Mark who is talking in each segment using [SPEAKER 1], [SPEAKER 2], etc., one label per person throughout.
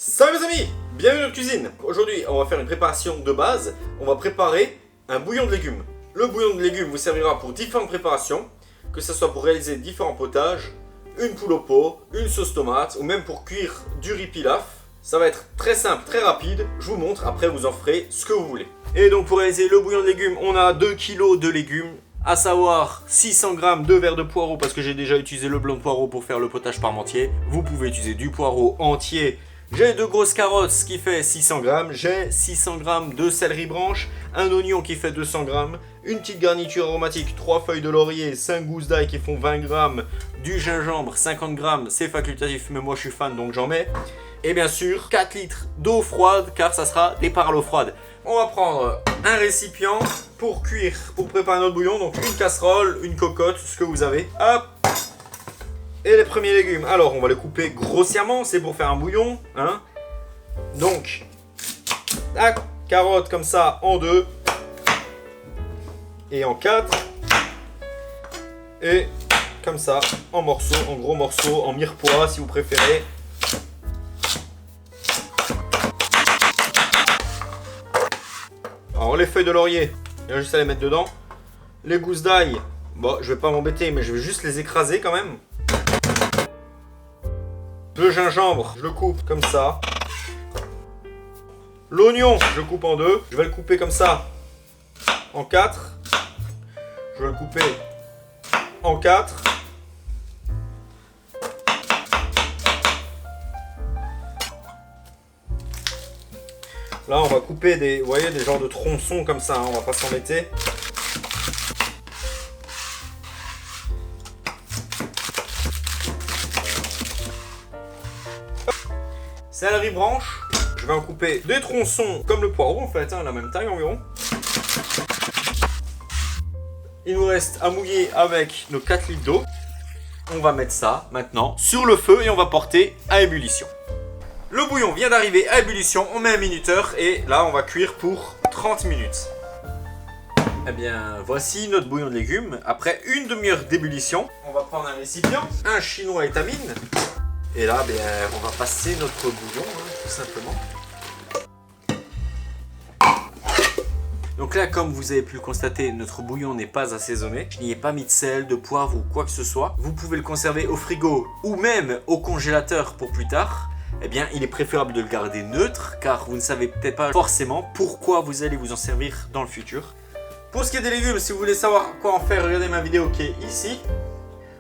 [SPEAKER 1] Salut mes amis, bienvenue dans la cuisine. Aujourd'hui on va faire une préparation de base. On va préparer un bouillon de légumes. Le bouillon de légumes vous servira pour différentes préparations, que ce soit pour réaliser différents potages, une poule au pot, une sauce tomate ou même pour cuire du riz pilaf. Ça va être très simple, très rapide, je vous montre, après vous en ferez ce que vous voulez. Et donc pour réaliser le bouillon de légumes, on a 2 kg de légumes, à savoir 600 g de verre de poireau parce que j'ai déjà utilisé le blanc de poireau pour faire le potage parmentier. Vous pouvez utiliser du poireau entier. J'ai 2 grosses carottes, ce qui fait 600 g. J'ai 600 g de céleri branche, un oignon qui fait 200 g, une petite garniture aromatique, 3 feuilles de laurier, 5 gousses d'ail qui font 20 g, du gingembre, 50 g, c'est facultatif, mais moi je suis fan donc j'en mets. Et bien sûr, 4 litres d'eau froide, car ça sera des parts à l'eau froide. On va prendre un récipient pour cuire, pour préparer notre bouillon, donc une casserole, une cocotte, ce que vous avez. Hop! Et les premiers légumes, alors on va les couper grossièrement, c'est pour faire un bouillon, hein. Donc, la carotte comme ça en 2 et en 4 et comme ça en morceaux, en gros morceaux, en mirepoix si vous préférez. Alors les feuilles de laurier, il y a juste à les mettre dedans. Les gousses d'ail, bon je vais pas m'embêter mais je vais juste les écraser quand même. Le gingembre, je le coupe comme ça. L'oignon, je le coupe en 2. Je vais le couper comme ça en 4. Je vais le couper en 4. Là, on va couper des, vous voyez, des genres de tronçons comme ça, hein, on va pas s'embêter. Céleri branche, je vais en couper des tronçons comme le poireau en fait, hein, la même taille environ. Il nous reste à mouiller avec nos 4 litres d'eau. On va mettre ça maintenant sur le feu et on va porter à ébullition. Le bouillon vient d'arriver à ébullition, on met un minuteur et là on va cuire pour 30 minutes. Eh bien voici notre bouillon de légumes. Après une demi-heure d'ébullition, on va prendre un récipient, un chinois étamine. Et là, on va passer notre bouillon, hein, tout simplement. Donc là, comme vous avez pu le constater, notre bouillon n'est pas assaisonné. Je n'y ai pas mis de sel, de poivre ou quoi que ce soit. Vous pouvez le conserver au frigo ou même au congélateur pour plus tard. Eh bien, il est préférable de le garder neutre, car vous ne savez peut-être pas forcément pourquoi vous allez vous en servir dans le futur. Pour ce qui est des légumes, si vous voulez savoir quoi en faire, regardez ma vidéo qui est ici.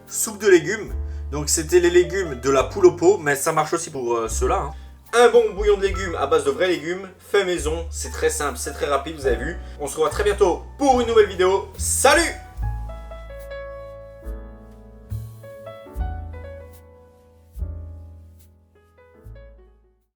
[SPEAKER 1] Soupe de légumes. Donc c'était les légumes de la poule au pot, mais ça marche aussi pour ceux-là. Hein. Un bon bouillon de légumes à base de vrais légumes, fait maison, c'est très simple, c'est très rapide, vous avez vu. On se revoit très bientôt pour une nouvelle vidéo. Salut!